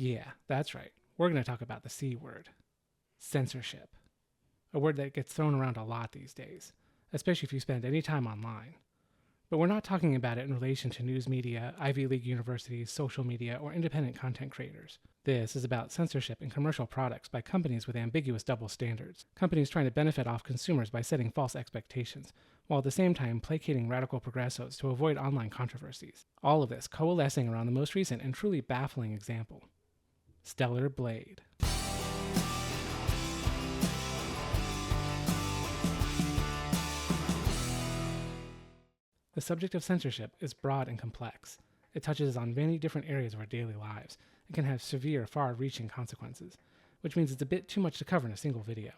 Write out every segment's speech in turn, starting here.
Yeah, that's right. We're going to talk about the C word. Censorship. A word that gets thrown around a lot these days, especially if you spend any time online. But we're not talking about it in relation to news media, Ivy League universities, social media, or independent content creators. This is about censorship in commercial products by companies with ambiguous double standards. Companies trying to benefit off consumers by setting false expectations, while at the same time placating radical progressives to avoid online controversies. All of this coalescing around the most recent and truly baffling example. Stellar Blade. The subject of censorship is broad and complex. It touches on many different areas of our daily lives and can have severe, far-reaching consequences, which means it's a bit too much to cover in a single video.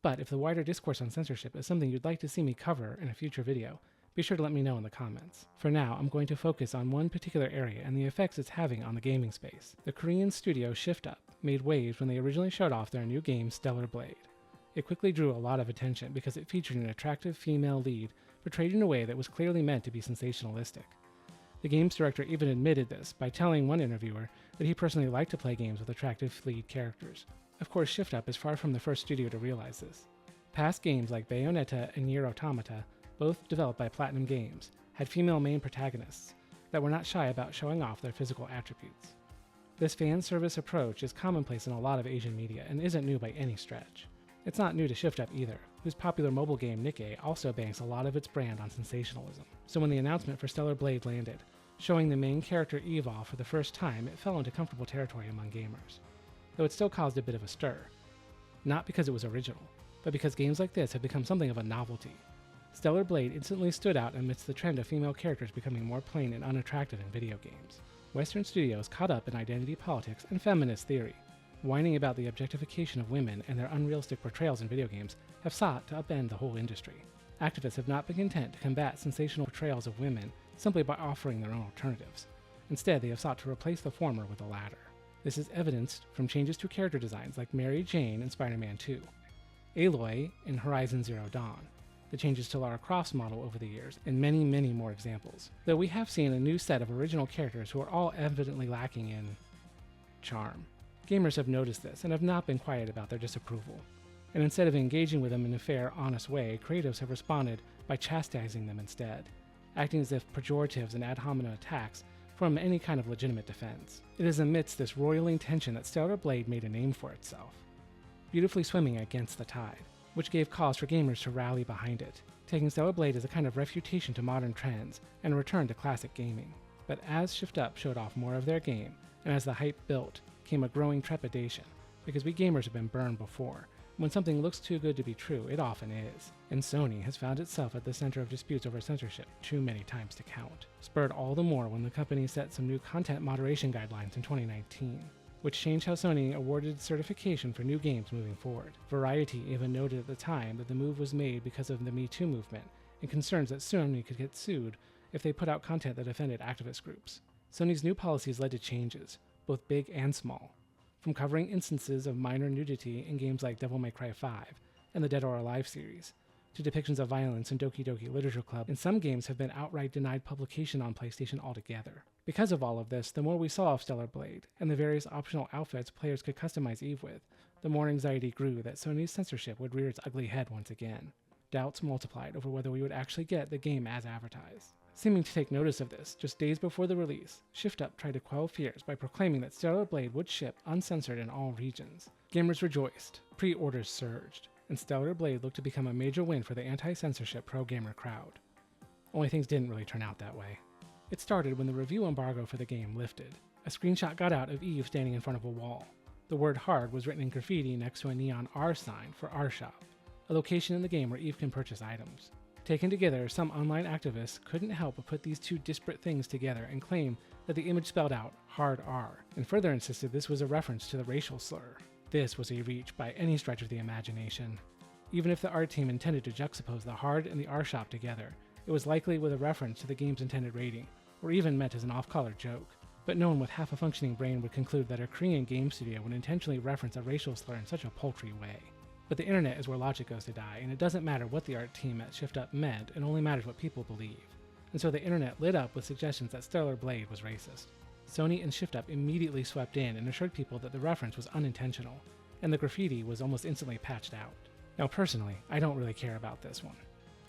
But if the wider discourse on censorship is something you'd like to see me cover in a future video, be sure to let me know in the comments. For now, I'm going to focus on one particular area and the effects it's having on the gaming space. The Korean studio ShiftUp made waves when they originally showed off their new game Stellar Blade. It quickly drew a lot of attention because it featured an attractive female lead portrayed in a way that was clearly meant to be sensationalistic. The game's director even admitted this by telling one interviewer that he personally liked to play games with attractive lead characters. Of course, ShiftUp is far from the first studio to realize this. Past games like Bayonetta and Nier Automata, both developed by Platinum Games, had female main protagonists that were not shy about showing off their physical attributes. This fan service approach is commonplace in a lot of Asian media and isn't new by any stretch. It's not new to ShiftUp either, whose popular mobile game Nikke also banks a lot of its brand on sensationalism. So when the announcement for Stellar Blade landed, showing the main character Eva for the first time, it fell into comfortable territory among gamers. Though it still caused a bit of a stir. Not because it was original, but because games like this have become something of a novelty. Stellar Blade instantly stood out amidst the trend of female characters becoming more plain and unattractive in video games. Western studios caught up in identity politics and feminist theory, whining about the objectification of women and their unrealistic portrayals in video games, have sought to upend the whole industry. Activists have not been content to combat sensational portrayals of women simply by offering their own alternatives. Instead, they have sought to replace the former with the latter. This is evidenced from changes to character designs like Mary Jane in Spider-Man 2, Aloy in Horizon Zero Dawn, the changes to Lara Croft's model over the years, and many, many more examples. Though we have seen a new set of original characters who are all evidently lacking in charm. Gamers have noticed this and have not been quiet about their disapproval. And instead of engaging with them in a fair, honest way, creatives have responded by chastising them instead, acting as if pejoratives and ad hominem attacks form any kind of legitimate defense. It is amidst this roiling tension that Stellar Blade made a name for itself, beautifully swimming against the tide, which gave cause for gamers to rally behind it, taking Stellar Blade as a kind of refutation to modern trends and a return to classic gaming. But as ShiftUp showed off more of their game, and as the hype built, came a growing trepidation, because we gamers have been burned before. When something looks too good to be true, it often is, and Sony has found itself at the center of disputes over censorship too many times to count, spurred all the more when the company set some new content moderation guidelines in 2019, which changed how Sony awarded certification for new games moving forward. Variety even noted at the time that the move was made because of the Me Too movement, and concerns that Sony could get sued if they put out content that offended activist groups. Sony's new policies led to changes, both big and small, from covering instances of minor nudity in games like Devil May Cry 5 and the Dead or Alive series, to depictions of violence in Doki Doki Literature Club, and some games have been outright denied publication on PlayStation altogether. Because of all of this, the more we saw of Stellar Blade, and the various optional outfits players could customize Eve with, the more anxiety grew that Sony's censorship would rear its ugly head once again. Doubts multiplied over whether we would actually get the game as advertised. Seeming to take notice of this, just days before the release, ShiftUp tried to quell fears by proclaiming that Stellar Blade would ship uncensored in all regions. Gamers rejoiced, pre-orders surged, and Stellar Blade looked to become a major win for the anti-censorship pro-gamer crowd. Only things didn't really turn out that way. It started when the review embargo for the game lifted. A screenshot got out of Eve standing in front of a wall. The word hard was written in graffiti next to a neon R sign for R Shop, a location in the game where Eve can purchase items. Taken together, some online activists couldn't help but put these two disparate things together and claim that the image spelled out hard R, and further insisted this was a reference to the racial slur. This was a reach by any stretch of the imagination. Even if the art team intended to juxtapose the hard and the R Shop together, it was likely with a reference to the game's intended rating, or even meant as an off-color joke. But no one with half a functioning brain would conclude that a Korean game studio would intentionally reference a racial slur in such a paltry way. But the internet is where logic goes to die, and it doesn't matter what the art team at ShiftUp meant, it only matters what people believe. And so the internet lit up with suggestions that Stellar Blade was racist. Sony and ShiftUp immediately swept in and assured people that the reference was unintentional, and the graffiti was almost instantly patched out. Now personally, I don't really care about this one.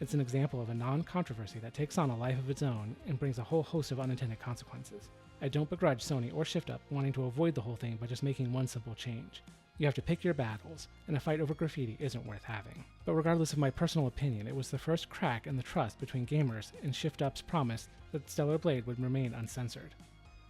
It's an example of a non-controversy that takes on a life of its own and brings a whole host of unintended consequences. I don't begrudge Sony or ShiftUp wanting to avoid the whole thing by just making one simple change. You have to pick your battles, and a fight over graffiti isn't worth having. But regardless of my personal opinion, it was the first crack in the trust between gamers and ShiftUp's promise that Stellar Blade would remain uncensored.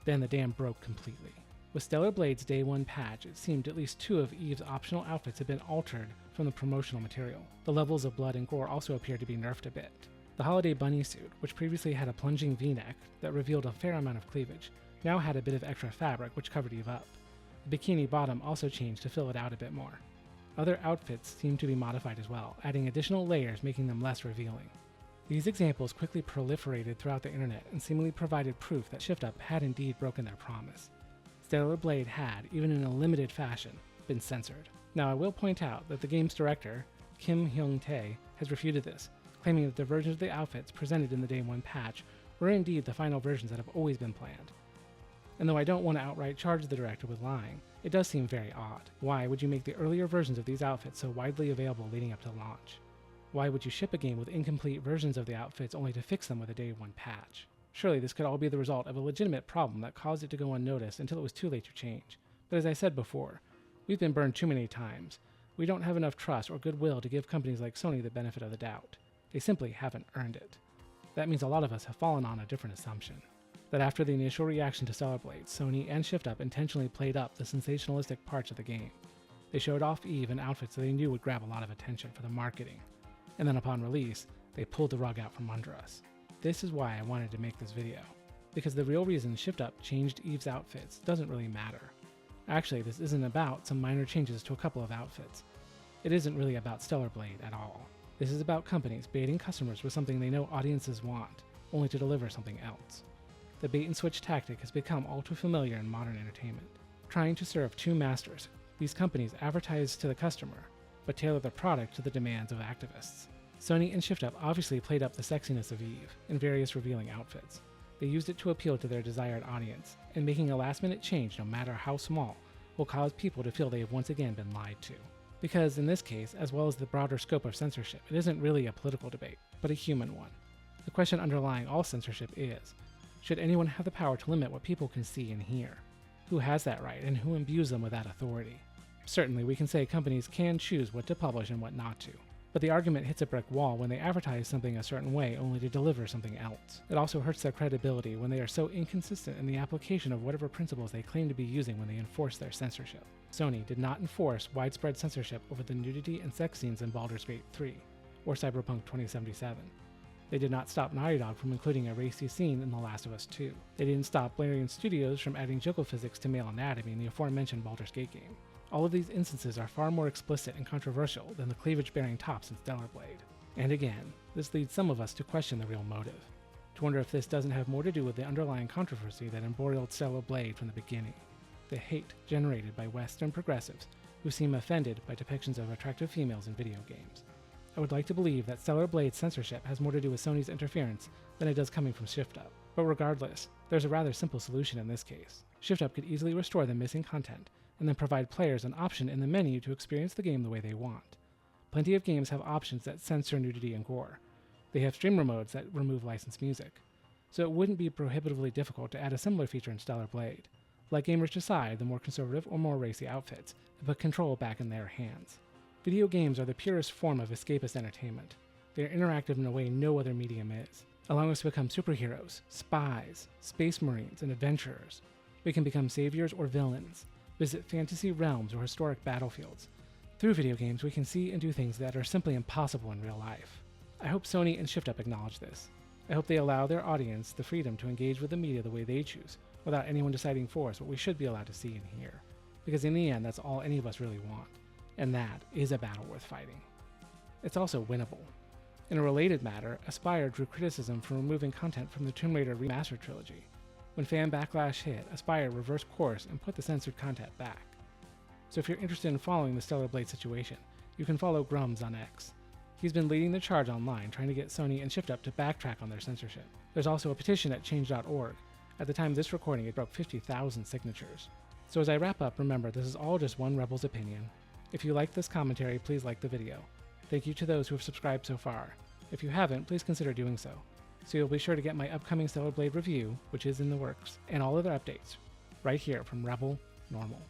Then the dam broke completely. With Stellar Blade's Day 1 patch, it seemed at least 2 of Eve's optional outfits had been altered from the promotional material. The levels of blood and gore also appeared to be nerfed a bit. The Holiday Bunny suit, which previously had a plunging V-neck that revealed a fair amount of cleavage, now had a bit of extra fabric which covered Eve up. The bikini bottom also changed to fill it out a bit more. Other outfits seemed to be modified as well, adding additional layers making them less revealing. These examples quickly proliferated throughout the internet and seemingly provided proof that ShiftUp had indeed broken their promise. Stellar Blade had, even in a limited fashion, been censored. Now I will point out that the game's director, Kim Hyung-tae, has refuted this, claiming that the versions of the outfits presented in the Day 1 patch were indeed the final versions that have always been planned. And though I don't want to outright charge the director with lying, it does seem very odd. Why would you make the earlier versions of these outfits so widely available leading up to launch? Why would you ship a game with incomplete versions of the outfits only to fix them with a Day 1 patch? Surely this could all be the result of a legitimate problem that caused it to go unnoticed until it was too late to change. But as I said before, we've been burned too many times. We don't have enough trust or goodwill to give companies like Sony the benefit of the doubt. They simply haven't earned it. That means a lot of us have fallen on a different assumption. That after the initial reaction to Stellar Blade, Sony and ShiftUp intentionally played up the sensationalistic parts of the game. They showed off Eve in outfits that they knew would grab a lot of attention for the marketing. And then upon release, they pulled the rug out from under us. This is why I wanted to make this video, because the real reason ShiftUp changed Eve's outfits doesn't really matter. Actually, this isn't about some minor changes to a couple of outfits. It isn't really about Stellar Blade at all. This is about companies baiting customers with something they know audiences want, only to deliver something else. The bait-and-switch tactic has become all too familiar in modern entertainment. Trying to serve two masters, these companies advertise to the customer, but tailor the product to the demands of activists. Sony and ShiftUp obviously played up the sexiness of Eve in various revealing outfits. They used it to appeal to their desired audience, and making a last-minute change, no matter how small, will cause people to feel they have once again been lied to. Because in this case, as well as the broader scope of censorship, it isn't really a political debate, but a human one. The question underlying all censorship is, should anyone have the power to limit what people can see and hear? Who has that right, and who imbues them with that authority? Certainly, we can say companies can choose what to publish and what not to. But the argument hits a brick wall when they advertise something a certain way only to deliver something else. It also hurts their credibility when they are so inconsistent in the application of whatever principles they claim to be using when they enforce their censorship. Sony did not enforce widespread censorship over the nudity and sex scenes in Baldur's Gate 3, or Cyberpunk 2077. They did not stop Naughty Dog from including a racy scene in The Last of Us 2. They didn't stop Larian Studios from adding jiggle physics to male anatomy in the aforementioned Baldur's Gate game. All of these instances are far more explicit and controversial than the cleavage-bearing tops in Stellar Blade. And again, this leads some of us to question the real motive, to wonder if this doesn't have more to do with the underlying controversy that embroiled Stellar Blade from the beginning, the hate generated by Western progressives who seem offended by depictions of attractive females in video games. I would like to believe that Stellar Blade's censorship has more to do with Sony's interference than it does coming from ShiftUp. But regardless, there's a rather simple solution in this case. ShiftUp could easily restore the missing content and then provide players an option in the menu to experience the game the way they want. Plenty of games have options that censor nudity and gore. They have streamer modes that remove licensed music. So it wouldn't be prohibitively difficult to add a similar feature in Stellar Blade. Let gamers decide the more conservative or more racy outfits and put control back in their hands. Video games are the purest form of escapist entertainment. They are interactive in a way no other medium is, allowing us to become superheroes, spies, space marines, and adventurers. We can become saviors or villains, visit fantasy realms or historic battlefields. Through video games, we can see and do things that are simply impossible in real life. I hope Sony and ShiftUp acknowledge this. I hope they allow their audience the freedom to engage with the media the way they choose, without anyone deciding for us what we should be allowed to see and hear. Because in the end, that's all any of us really want. And that is a battle worth fighting. It's also winnable. In a related matter, Aspyr drew criticism for removing content from the Tomb Raider Remastered trilogy. When fan backlash hit, Aspyr reversed course and put the censored content back. So if you're interested in following the Stellar Blade situation, you can follow Grums on X. He's been leading the charge online trying to get Sony and ShiftUp to backtrack on their censorship. There's also a petition at change.org At the time of this recording, it broke 50,000 signatures. So as I wrap up, remember this is all just one Rebel's opinion. If you liked this commentary, please like the video. Thank you to those who have subscribed so far. If you haven't, please consider doing so you'll be sure to get my upcoming Stellar Blade review, which is in the works, and all other updates, right here from Rebel Normal.